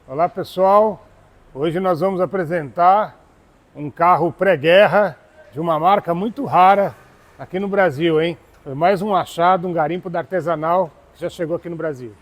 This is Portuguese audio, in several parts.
Olá pessoal, hoje nós vamos apresentar um carro pré-guerra de uma marca muito rara aqui no Brasil, hein? Foi mais um achado, um garimpo da Artesanal que já chegou aqui no Brasil.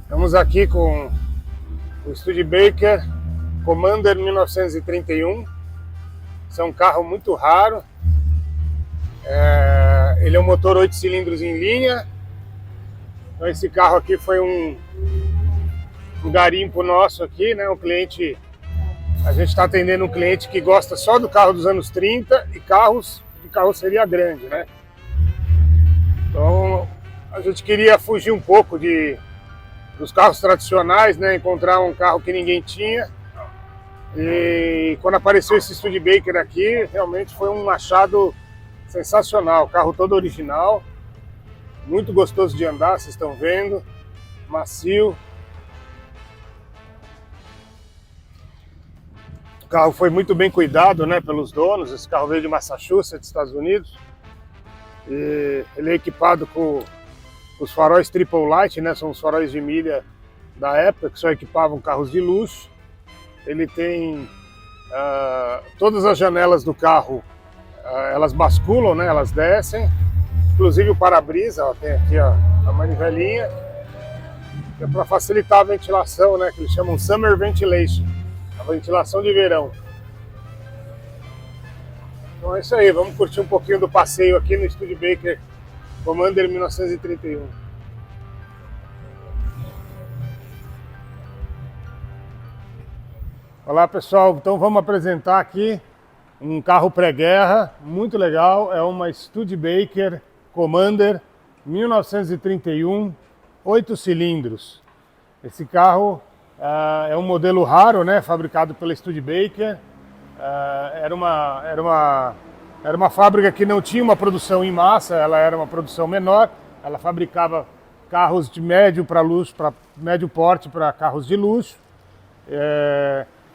Estamos aqui com o Studebaker Commander 1931. Esse é um carro muito raro. Ele é um motor 8 cilindros em linha. Então esse carro aqui foi um garimpo nosso aqui, né? A gente está atendendo um cliente que gosta só do carro dos anos 30 e carros de carroceria grande, né? Então a gente queria fugir um pouco dos carros tradicionais, né? Encontrar um carro que ninguém tinha. E quando apareceu esse Studebaker aqui, realmente foi um achado sensacional. O carro todo original, muito gostoso de andar, vocês estão vendo, macio. O carro foi muito bem cuidado, né, pelos donos. Esse carro veio de Massachusetts, Estados Unidos. E ele é equipado com os faróis Triple Light, né? São os faróis de milha da época, que só equipavam carros de luxo. Ele tem todas as janelas do carro, elas basculam, né? Elas descem. Inclusive o para-brisa, tem aqui a manivelinha, que é para facilitar a ventilação, né? Que eles chamam Summer Ventilation, a ventilação de verão. Então é isso aí, vamos curtir um pouquinho do passeio aqui no Studebaker Commander 1931. Olá pessoal, então vamos apresentar aqui um carro pré-guerra, muito legal. É uma Studebaker Commander 1931, 8 cilindros. Esse carro é um modelo raro, né? Fabricado pela Studebaker. Era uma fábrica que não tinha uma produção em massa, ela era uma produção menor. Ela fabricava carros de médio para luxo, para médio porte, para carros de luxo.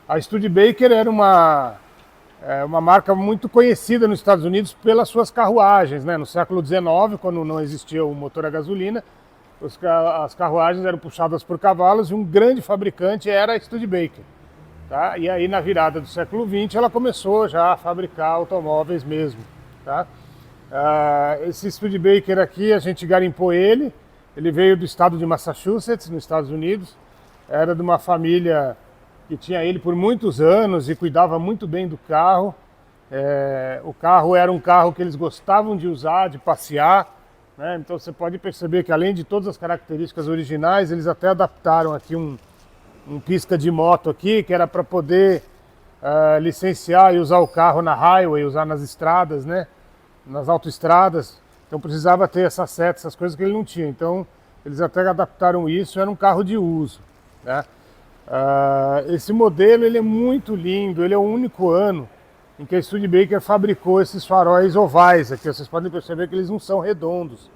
A Studebaker era uma marca muito conhecida nos Estados Unidos pelas suas carruagens, né? No século XIX, quando não existia o motor a gasolina, as carruagens eram puxadas por cavalos e um grande fabricante era a Studebaker. Tá? E aí na virada do século XX ela começou já a fabricar automóveis mesmo. Tá? Esse Studebaker aqui a gente garimpou ele veio do estado de Massachusetts, nos Estados Unidos. Era de uma família que tinha ele por muitos anos e cuidava muito bem do carro. O carro era um carro que eles gostavam de usar, de passear, né? Então você pode perceber que além de todas as características originais, eles até adaptaram aqui um pisca de moto aqui, que era para poder licenciar e usar o carro na highway, usar nas estradas, né? Nas autoestradas. Então precisava ter essa seta, essas coisas que ele não tinha. Então eles até adaptaram isso, era um carro de uso, né? Esse modelo ele é muito lindo, ele é o único ano em que a Studebaker fabricou esses faróis ovais aqui. Vocês podem perceber que eles não são redondos,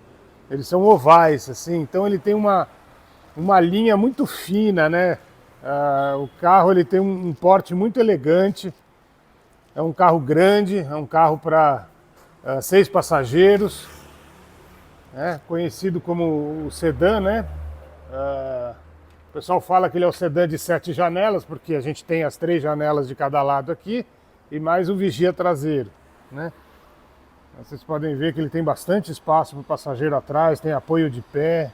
eles são ovais, assim. Então ele tem uma linha muito fina, né? O carro ele tem um porte muito elegante, é um carro grande, é um carro para 6 passageiros, né? Conhecido como o sedã, né? O pessoal fala que ele é o sedã de 7 janelas, porque a gente tem as 3 janelas de cada lado aqui e mais o vigia traseiro, né? Vocês podem ver que ele tem bastante espaço para o passageiro atrás, tem apoio de pé.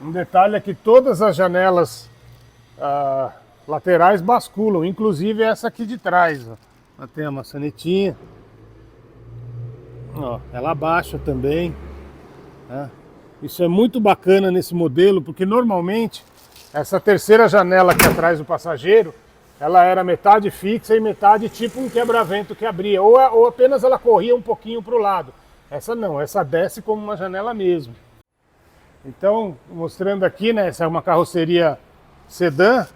Um detalhe é que todas as janelas laterais basculam, inclusive essa aqui de trás. Ó. Ela tem a maçanetinha. Ó, ela abaixa também. Né? Isso é muito bacana nesse modelo, porque normalmente essa terceira janela aqui atrás do passageiro, ela era metade fixa e metade tipo um quebra-vento que abria, ou apenas ela corria um pouquinho para o lado. Essa não, essa desce como uma janela mesmo. Então, mostrando aqui, né, essa é uma carroceria sedã.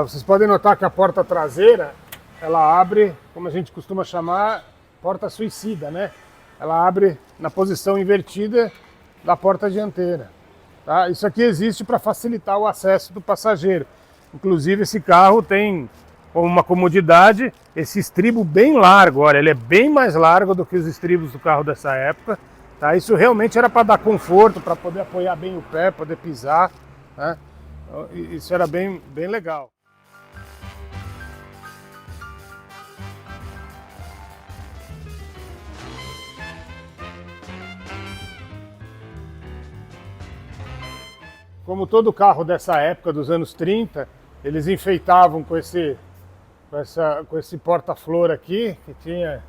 Vocês podem notar que a porta traseira, ela abre, como a gente costuma chamar, porta suicida, né? Ela abre na posição invertida da porta dianteira. Tá? Isso aqui existe para facilitar o acesso do passageiro. Inclusive esse carro tem como uma comodidade esse estribo bem largo. Olha, ele é bem mais largo do que os estribos do carro dessa época. Tá? Isso realmente era para dar conforto, para poder apoiar bem o pé, poder pisar. Né? Isso era bem legal. Como todo carro dessa época, dos anos 30, eles enfeitavam com esse porta-flor aqui, que tinha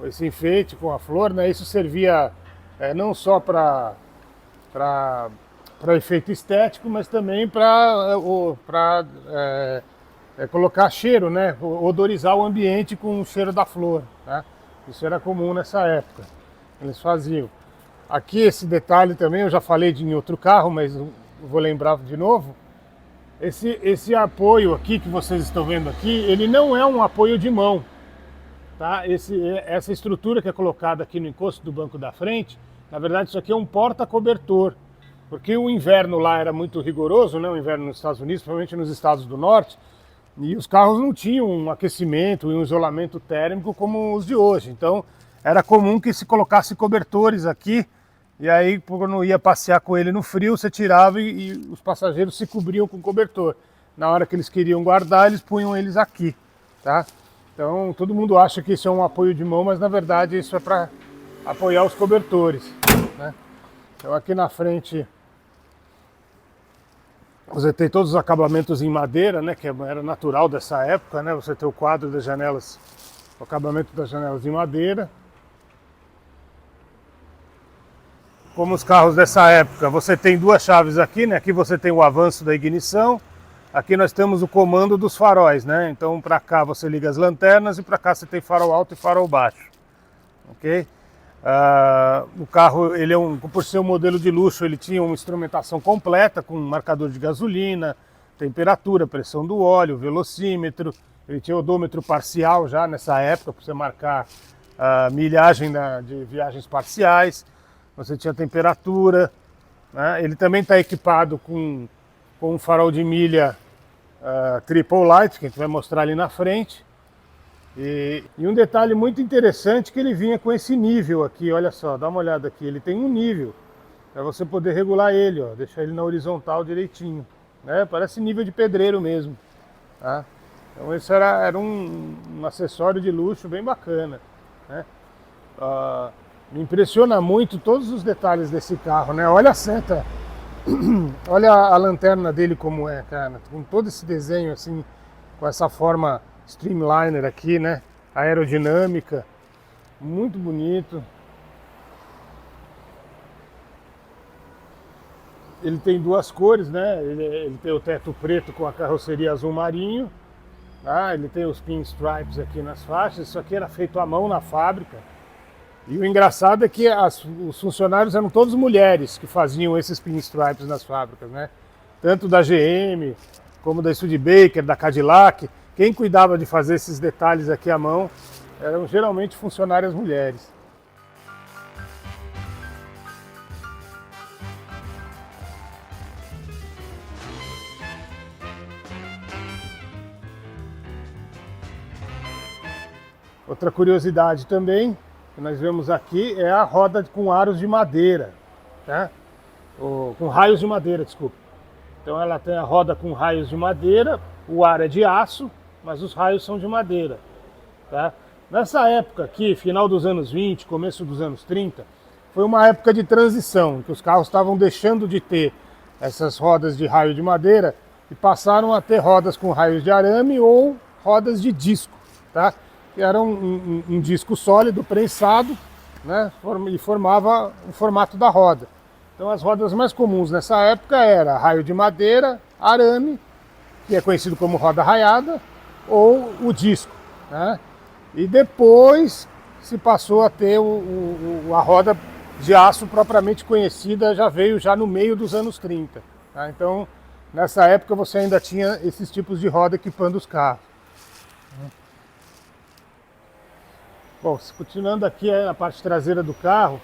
esse enfeite com a flor, né? Isso servia não só para efeito estético, mas também para colocar cheiro, né? Odorizar o ambiente com o cheiro da flor. Né? Isso era comum nessa época, eles faziam. Aqui esse detalhe também, eu já falei em outro carro, mas vou lembrar de novo. Esse apoio aqui que vocês estão vendo aqui, ele não é um apoio de mão. Tá? Essa estrutura que é colocada aqui no encosto do banco da frente, na verdade isso aqui é um porta-cobertor. Porque o inverno lá era muito rigoroso, né? O inverno nos Estados Unidos, principalmente nos estados do norte, e os carros não tinham um aquecimento e um isolamento térmico como os de hoje. Então era comum que se colocasse cobertores aqui, e aí quando ia passear com ele no frio, você tirava e os passageiros se cobriam com cobertor. Na hora que eles queriam guardar, eles punham eles aqui. Tá? Então todo mundo acha que isso é um apoio de mão, mas na verdade isso é para apoiar os cobertores. Né? Então aqui na frente você tem todos os acabamentos em madeira, né, que era natural dessa época, né? Você tem o quadro das janelas, o acabamento das janelas em madeira. Como os carros dessa época, você tem duas chaves aqui, né? Aqui você tem o avanço da ignição, aqui nós temos o comando dos faróis, né? Então para cá você liga as lanternas e para cá você tem farol alto e farol baixo, ok? O carro, ele por ser um modelo de luxo, ele tinha uma instrumentação completa com marcador de gasolina, temperatura, pressão do óleo, velocímetro, ele tinha odômetro parcial já nessa época para você marcar a milhagem de viagens parciais. Você tinha temperatura, né? Ele também está equipado com um farol de milha triple light, que a gente vai mostrar ali na frente. E um detalhe muito interessante que ele vinha com esse nível aqui, olha só, dá uma olhada aqui, ele tem um nível para você poder regular ele, ó, deixar ele na horizontal direitinho, né? Parece nível de pedreiro mesmo. Tá? Então esse era um acessório de luxo bem bacana. Né? Me impressiona muito todos os detalhes desse carro, né? Olha a seta, olha a lanterna dele como é, cara, com todo esse desenho assim, com essa forma streamliner aqui, né? Aerodinâmica, muito bonito. Ele tem duas cores, né? Ele tem o teto preto com a carroceria azul marinho. Ele tem os pinstripes aqui nas faixas. Isso aqui era feito à mão na fábrica. E o engraçado é que os funcionários eram todos mulheres que faziam esses pinstripes nas fábricas, né? Tanto da GM, como da Studebaker, da Cadillac. Quem cuidava de fazer esses detalhes aqui à mão eram geralmente funcionárias mulheres. Outra curiosidade também que nós vemos aqui é a roda com aros de madeira, tá? Com raios de madeira, desculpa. Então ela tem a roda com raios de madeira, o aro é de aço, mas os raios são de madeira. Tá? Nessa época aqui, final dos anos 20, começo dos anos 30, foi uma época de transição, em que os carros estavam deixando de ter essas rodas de raio de madeira e passaram a ter rodas com raios de arame ou rodas de disco, tá? Que era um disco sólido, prensado, né? E formava o formato da roda. Então as rodas mais comuns nessa época era raio de madeira, arame que é conhecido como roda raiada, ou o disco, né? E depois se passou a ter a roda de aço propriamente conhecida, já veio já no meio dos anos 30. Tá? Então, nessa época você ainda tinha esses tipos de roda equipando os carros. Bom, continuando aqui na parte traseira do carro,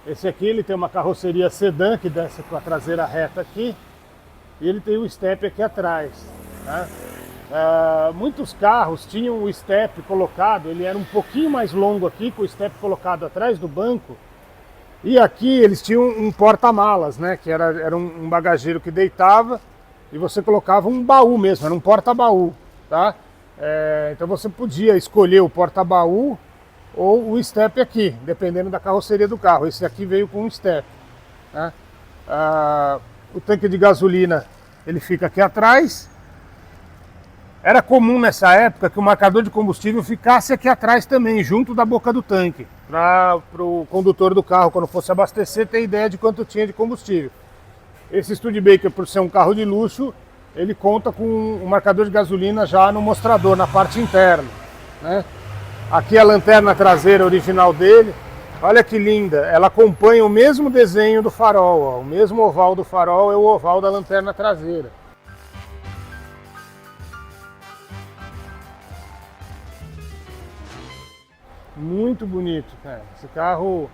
esse aqui ele tem uma carroceria sedã que desce com a traseira reta aqui, e ele tem o step aqui atrás. Tá? Muitos carros tinham o step colocado, ele era um pouquinho mais longo aqui, com o step colocado atrás do banco, e aqui eles tinham um porta-malas, né, que era um bagageiro que deitava e você colocava um baú mesmo, era um porta-baú. Tá? Então você podia escolher o porta-baú ou o step aqui, dependendo da carroceria do carro. Esse aqui veio com um step. Né? O tanque de gasolina ele fica aqui atrás. Era comum nessa época que o marcador de combustível ficasse aqui atrás também, junto da boca do tanque, para o condutor do carro, quando fosse abastecer, ter ideia de quanto tinha de combustível. Esse Studebaker, por ser um carro de luxo, ele conta com o marcador de gasolina já no mostrador, na parte interna. Né? Aqui a lanterna traseira original dele, olha que linda, ela acompanha o mesmo desenho do farol, ó. O mesmo oval do farol é o oval da lanterna traseira. Muito bonito, cara. Esse carro,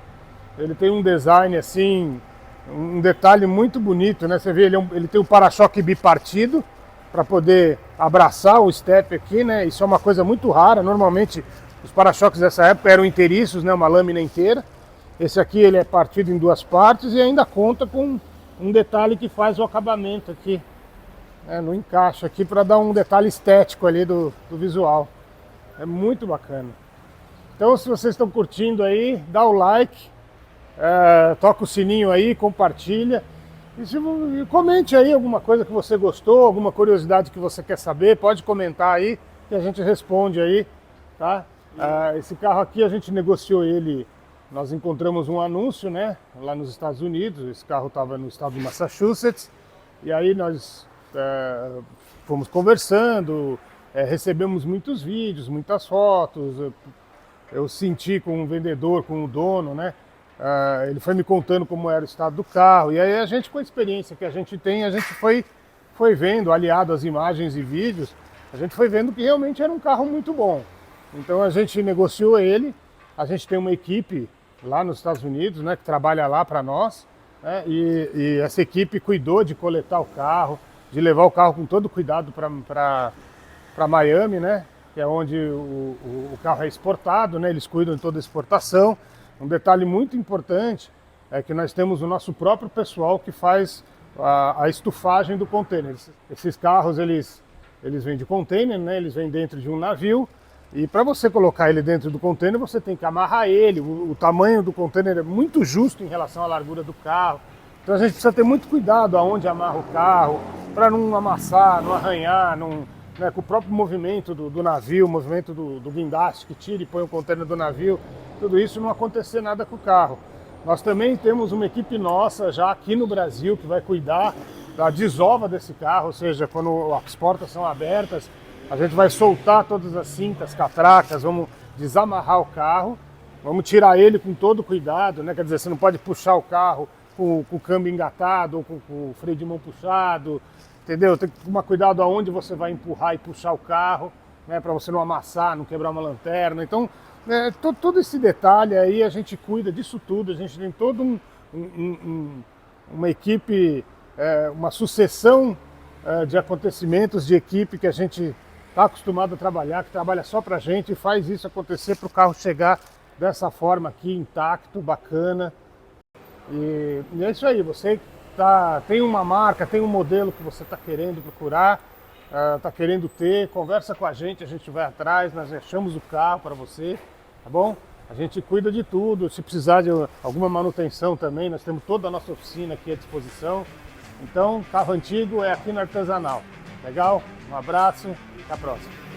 ele tem um design assim, um detalhe muito bonito, né? Você vê, ele tem um para-choque bipartido para poder abraçar o step aqui, né? Isso é uma coisa muito rara. Normalmente os para-choques dessa época eram inteiriços, né? Uma lâmina inteira. Esse aqui ele é partido em duas partes e ainda conta com um detalhe que faz o acabamento aqui, né? No encaixe aqui, para dar um detalhe estético ali do visual. É muito bacana. Então, se vocês estão curtindo aí, dá o like, toca o sininho aí, compartilha. E comente aí alguma coisa que você gostou, alguma curiosidade que você quer saber, pode comentar aí que a gente responde aí. Tá? Esse carro aqui a gente negociou ele, nós encontramos um anúncio, né, lá nos Estados Unidos. Esse carro estava no estado de Massachusetts, e aí nós fomos conversando, recebemos muitos vídeos, muitas fotos. Eu senti com o vendedor, com o dono, né? Ele foi me contando como era o estado do carro, e aí a gente, com a experiência que a gente tem, a gente foi vendo, aliado às imagens e vídeos, a gente foi vendo que realmente era um carro muito bom. Então a gente negociou ele, a gente tem uma equipe lá nos Estados Unidos, né, que trabalha lá para nós, né, e essa equipe cuidou de coletar o carro, de levar o carro com todo cuidado para Miami, né? Que é onde o carro é exportado, né? Eles cuidam de toda a exportação. Um detalhe muito importante é que nós temos o nosso próprio pessoal que faz a estufagem do container. Esses carros, eles vêm de container, né? Eles vêm dentro de um navio, e para você colocar ele dentro do container, você tem que amarrar ele. O tamanho do container é muito justo em relação à largura do carro. Então a gente precisa ter muito cuidado aonde amarra o carro, para não amassar, não arranhar, né, com o próprio movimento do navio, o movimento do guindaste que tira e põe o container do navio, tudo isso não acontecer nada com o carro. Nós também temos uma equipe nossa já aqui no Brasil que vai cuidar da desova desse carro, ou seja, quando as portas são abertas, a gente vai soltar todas as cintas, catracas, vamos desamarrar o carro, vamos tirar ele com todo cuidado, né? Quer dizer, você não pode puxar o carro com o câmbio engatado ou com o freio de mão puxado. Entendeu? Tem que tomar cuidado aonde você vai empurrar e puxar o carro, né, para você não amassar, não quebrar uma lanterna. Então, todo esse detalhe aí, a gente cuida disso tudo. A gente tem todo uma equipe, uma sucessão de acontecimentos de equipe que a gente está acostumado a trabalhar, que trabalha só para a gente e faz isso acontecer para o carro chegar dessa forma aqui, intacto, bacana. E é isso aí, você tem uma marca, tem um modelo que você está querendo procurar, está querendo ter, conversa com a gente vai atrás, nós achamos o carro para você, tá bom? A gente cuida de tudo, se precisar de alguma manutenção também, nós temos toda a nossa oficina aqui à disposição. Então, carro antigo é aqui no Artesanal. Legal? Um abraço, até a próxima.